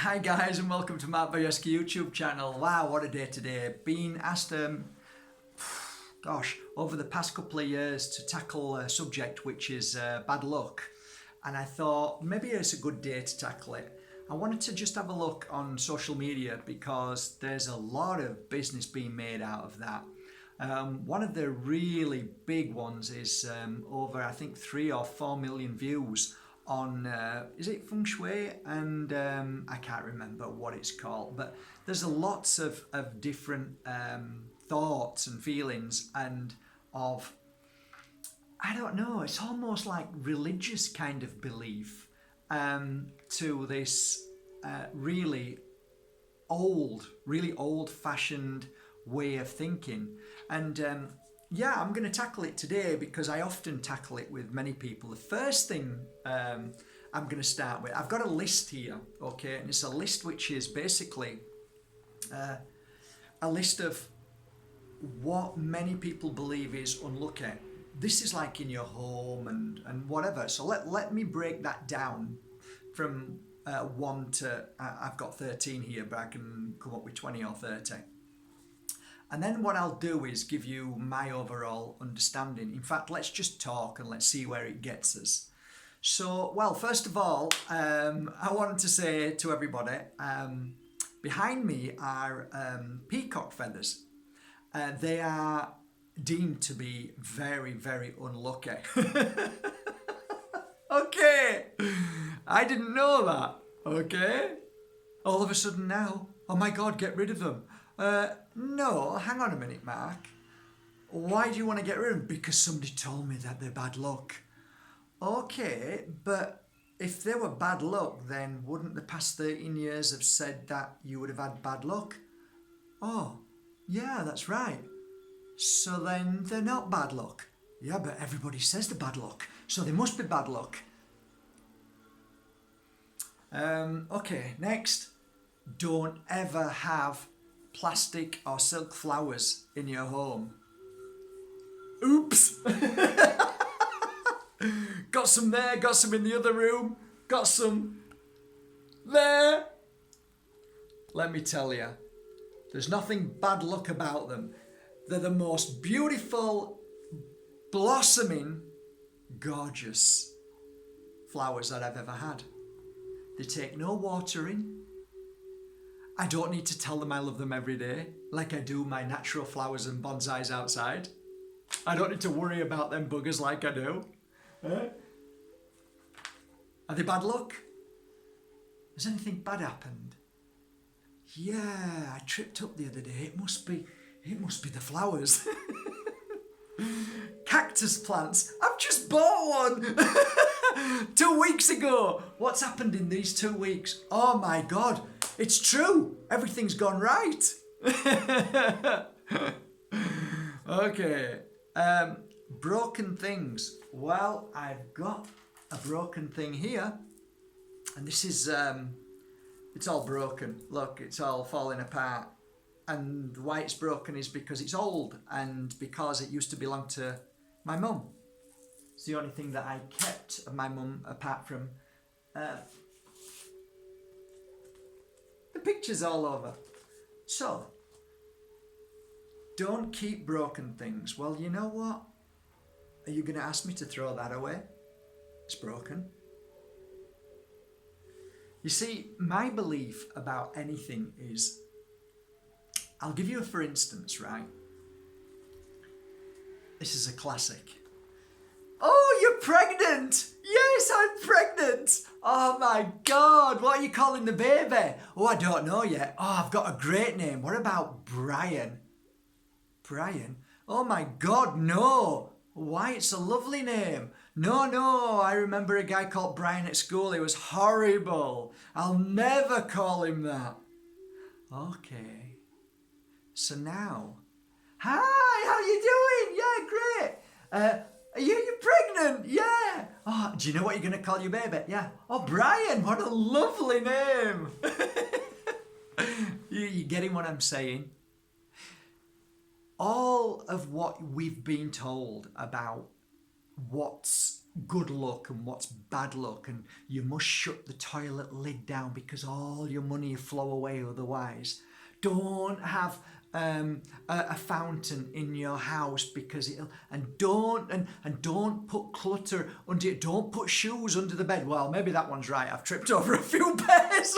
Hi guys and welcome to Matt Bajerski YouTube channel. Wow, what a day today. Been asked, over the past couple of years to tackle a subject which is bad luck. And I thought maybe it's a good day to tackle it. I wanted to just have a look on social media because there's a lot of business being made out of that. One of the really big ones is over I think 3 or 4 million views on, is it Feng Shui? And I can't remember what it's called, but there's lots of different thoughts and feelings and of, I don't know, it's almost like religious kind of belief to this really old-fashioned way of thinking. And yeah, I'm going to tackle it today because I often tackle it with many people. The first thing I'm going to start with, I've got a list here, okay, and it's a list which is basically a list of what many people believe is unlucky. This is like in your home and whatever. So let me break that down from 1 to, I've got 13 here, but I can come up with 20 or 30. And then what I'll do is give you my overall understanding. In fact, let's just talk and let's see where it gets us. So, well, first of all, I wanted to say to everybody, behind me are peacock feathers. They are deemed to be very, very unlucky. Okay, I didn't know that, okay? All of a sudden now, oh my God, get rid of them. No, hang on a minute, Mark. Why do you want to get rid of them? Because somebody told me that they're bad luck. Okay, but if they were bad luck, then wouldn't the past 13 years have said that you would have had bad luck? Oh, yeah, that's right. So then they're not bad luck. Yeah, but everybody says they're bad luck, so they must be bad luck. Okay, next. Don't ever have plastic or silk flowers in your home. Oops! Got some there, got some in the other room, got some there. Let me tell you, there's nothing bad luck about them. They're the most beautiful, blossoming, gorgeous flowers that I've ever had. They take no watering. I don't need to tell them I love them every day, like I do my natural flowers and bonsais outside. I don't need to worry about them buggers like I do. Are they bad luck? Has anything bad happened? Yeah, I tripped up the other day. It must be the flowers. Cactus plants. I've just bought one 2 weeks ago. What's happened in these 2 weeks? Oh my God. It's true. Everything's gone right. Okay. Broken things. Well, I've got a broken thing here. And this is, it's all broken. Look, it's all falling apart. And why it's broken is because it's old and because it used to belong to my mum. It's the only thing that I kept of my mum apart from the pictures all over. So, don't keep broken things. Well, you know what? Are you going to ask me to throw that away? It's broken. You see, my belief about anything is, I'll give you a for instance, right? This is a classic. Oh, you're pregnant! Yes, I'm pregnant! Oh my God, what are you calling the baby? Oh, I don't know yet. Oh, I've got a great name. What about Brian? Brian? Oh my God, no! Why, it's a lovely name. No, I remember a guy called Brian at school. He was horrible. I'll never call him that. Okay. So now, hi, how you doing? Yeah, great. Are you pregnant? Yeah. Oh, do you know what you're going to call your baby? Yeah. Oh, Brian, what a lovely name. You getting what I'm saying? All of what we've been told about what's good luck and what's bad luck, and you must shut the toilet lid down because all your money will flow away otherwise. Don't have a fountain in your house because it'll, and don't put clutter under it. Don't put shoes under the bed. Well, maybe that one's right. I've tripped over a few pairs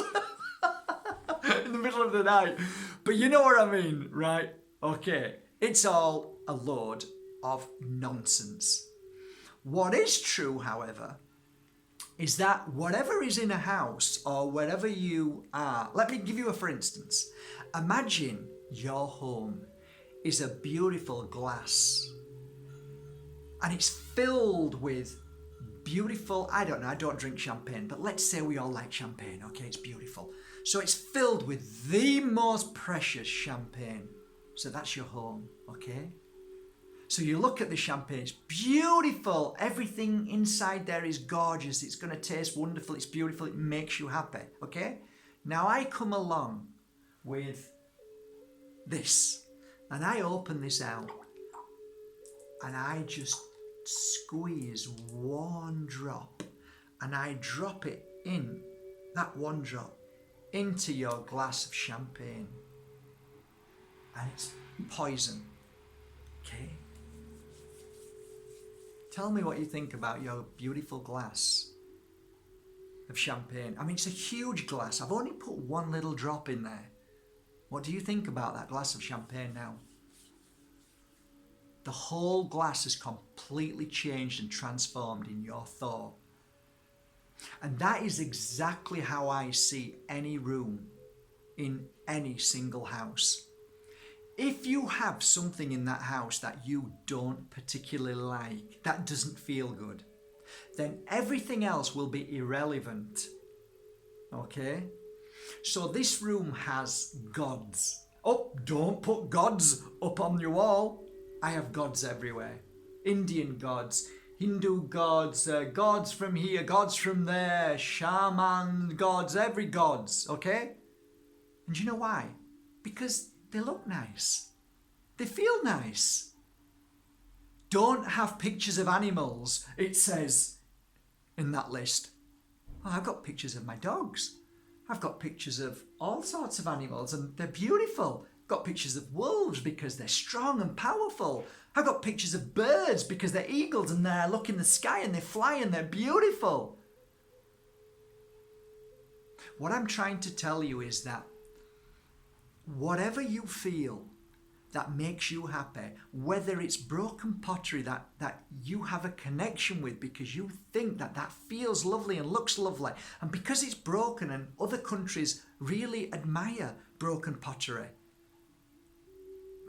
in the middle of the night, but you know what I mean, right? Okay, it's all a load of nonsense. What is true, however, is that whatever is in a house or wherever you are, let me give you a for instance. Imagine your home is a beautiful glass and it's filled with beautiful, I don't know, I don't drink champagne, but let's say we all like champagne, okay, it's beautiful. So it's filled with the most precious champagne. So that's your home, okay? So you look at the champagne, it's beautiful. Everything inside there is gorgeous. It's going to taste wonderful. It's beautiful. It makes you happy, okay? Now I come along with this and I open this out and I just squeeze one drop and I drop it in, that one drop, into your glass of champagne. And it's poison, okay? Tell me what you think about your beautiful glass of champagne. I mean, it's a huge glass. I've only put one little drop in there. What do you think about that glass of champagne now? The whole glass is completely changed and transformed in your thought. And that is exactly how I see any room in any single house. If you have something in that house that you don't particularly like, that doesn't feel good, then everything else will be irrelevant. Okay? So this room has gods. Oh, don't put gods up on your wall. I have gods everywhere. Indian gods, Hindu gods, gods from here, gods from there, shaman gods, every gods, okay? And you know why? Because they look nice. They feel nice. Don't have pictures of animals, it says in that list. Oh, I've got pictures of my dogs. I've got pictures of all sorts of animals and they're beautiful. I've got pictures of wolves because they're strong and powerful. I've got pictures of birds because they're eagles and they look in the sky and they fly and they're beautiful. What I'm trying to tell you is that whatever you feel that makes you happy, whether it's broken pottery that you have a connection with because you think that feels lovely and looks lovely, and because it's broken and other countries really admire broken pottery.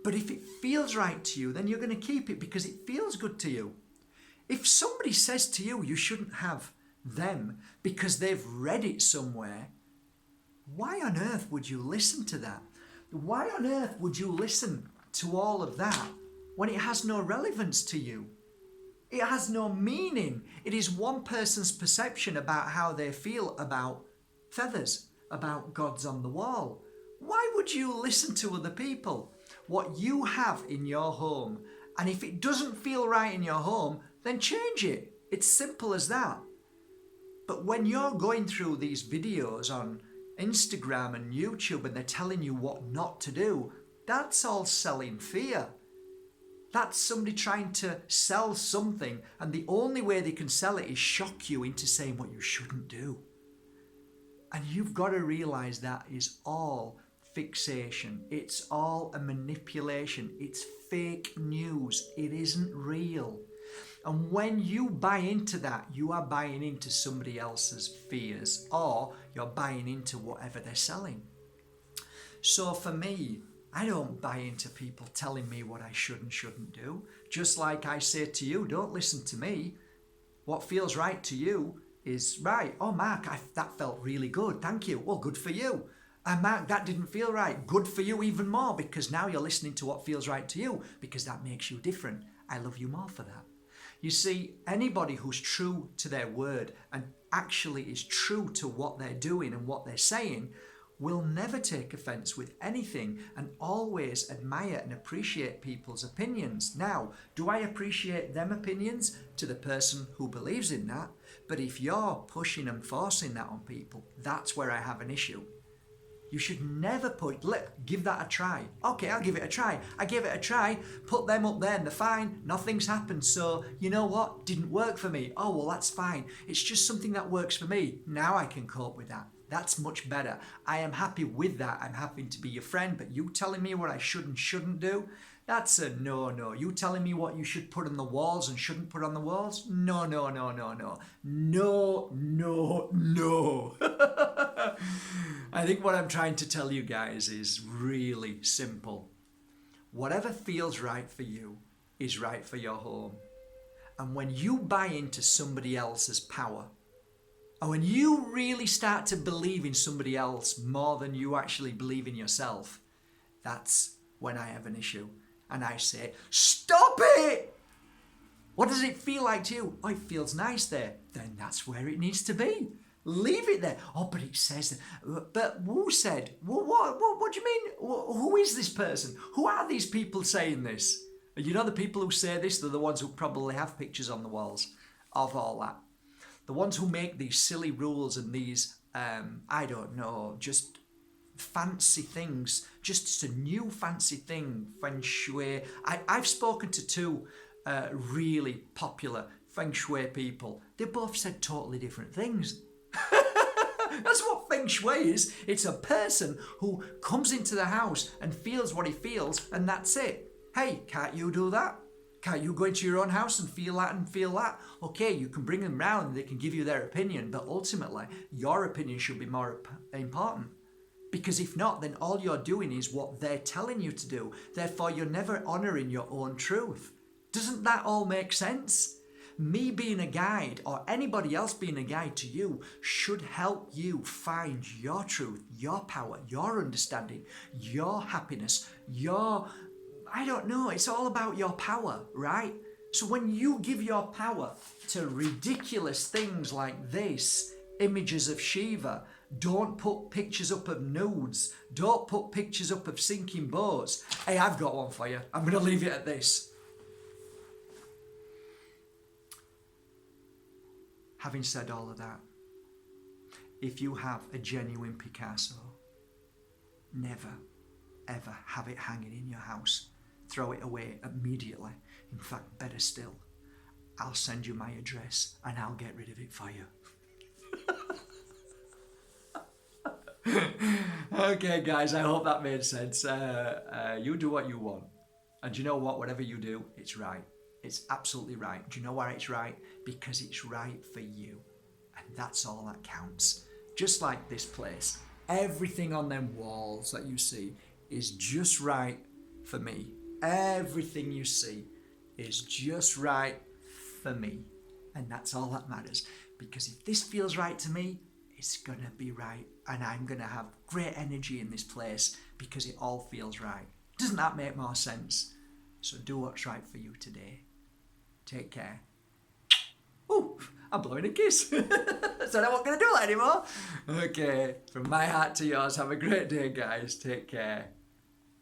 But if it feels right to you, then you're going to keep it because it feels good to you. If somebody says to you, you shouldn't have them because they've read it somewhere, why on earth would you listen to that? Why on earth would you listen to all of that when it has no relevance to you? It has no meaning. It is one person's perception about how they feel about feathers, about gods on the wall. Why would you listen to other people? What you have in your home, and if it doesn't feel right in your home, then change it. It's simple as that. But when you're going through these videos on Instagram and YouTube and they're telling you what not to do, that's all selling fear. That's somebody trying to sell something, and the only way they can sell it is shock you into saying what you shouldn't do. And you've got to realize that is all fixation. It's all a manipulation. It's fake news. It isn't real. And when you buy into that, you are buying into somebody else's fears, or you're buying into whatever they're selling. So for me, I don't buy into people telling me what I should and shouldn't do. Just like I say to you, don't listen to me. What feels right to you is right. Oh, Mark, that felt really good. Thank you. Well, good for you. And Mark, that didn't feel right. Good for you even more, because now you're listening to what feels right to you, because that makes you different. I love you more for that. You see, anybody who's true to their word and actually is true to what they're doing and what they're saying will never take offence with anything and always admire and appreciate people's opinions. Now, do I appreciate them opinions? To the person who believes in that. But if you're pushing and forcing that on people, that's where I have an issue. You should never give that a try. Okay, I'll give it a try. I gave it a try, put them up there and they're fine. Nothing's happened. So, you know what? Didn't work for me. Oh, well, that's fine. It's just something that works for me. Now I can cope with that. That's much better. I am happy with that. I'm happy to be your friend, but you telling me what I should and shouldn't do? That's a no. You telling me what you should put on the walls and shouldn't put on the walls? No. No. I think what I'm trying to tell you guys is really simple. Whatever feels right for you is right for your home. And when you buy into somebody else's power, and when you really start to believe in somebody else more than you actually believe in yourself, that's when I have an issue. And I say, stop it! What does it feel like to you? Oh, it feels nice there. Then that's where it needs to be. Leave it there. Oh, but it says that. But who said? What do you mean? Who is this person? Who are these people saying this? You know the people who say this, they're the ones who probably have pictures on the walls of all that. The ones who make these silly rules and these, I don't know, just fancy things, just a new fancy thing, feng shui. I've spoken to two really popular feng shui people. They both said totally different things. That's what feng shui is. It's a person who comes into the house and feels what he feels, and that's it. Hey, can't you do that? Can't you go into your own house and feel that and feel that? Okay, you can bring them round and they can give you their opinion, but ultimately, your opinion should be more important. Because if not, then all you're doing is what they're telling you to do. Therefore, you're never honouring your own truth. Doesn't that all make sense? Me being a guide or anybody else being a guide to you should help you find your truth, your power, your understanding, your happiness, I don't know, it's all about your power, right? So when you give your power to ridiculous things like this, images of Shiva, don't put pictures up of nudes, don't put pictures up of sinking boats. Hey, I've got one for you. I'm going to leave it at this. Having said all of that, if you have a genuine Picasso, never, ever have it hanging in your house. Throw it away immediately. In fact, better still, I'll send you my address and I'll get rid of it for you. Okay, guys, I hope that made sense. You do what you want. And you know what? Whatever you do, it's right. It's absolutely right. Do you know why it's right? Because it's right for you. And that's all that counts. Just like this place. Everything on them walls that you see is just right for me. Everything you see is just right for me. And that's all that matters. Because if this feels right to me, it's going to be right. And I'm going to have great energy in this place because it all feels right. Doesn't that make more sense? So do what's right for you today. Take care. Oh, I'm blowing a kiss. So I'm not going to do that anymore. Okay, from my heart to yours, have a great day, guys. Take care.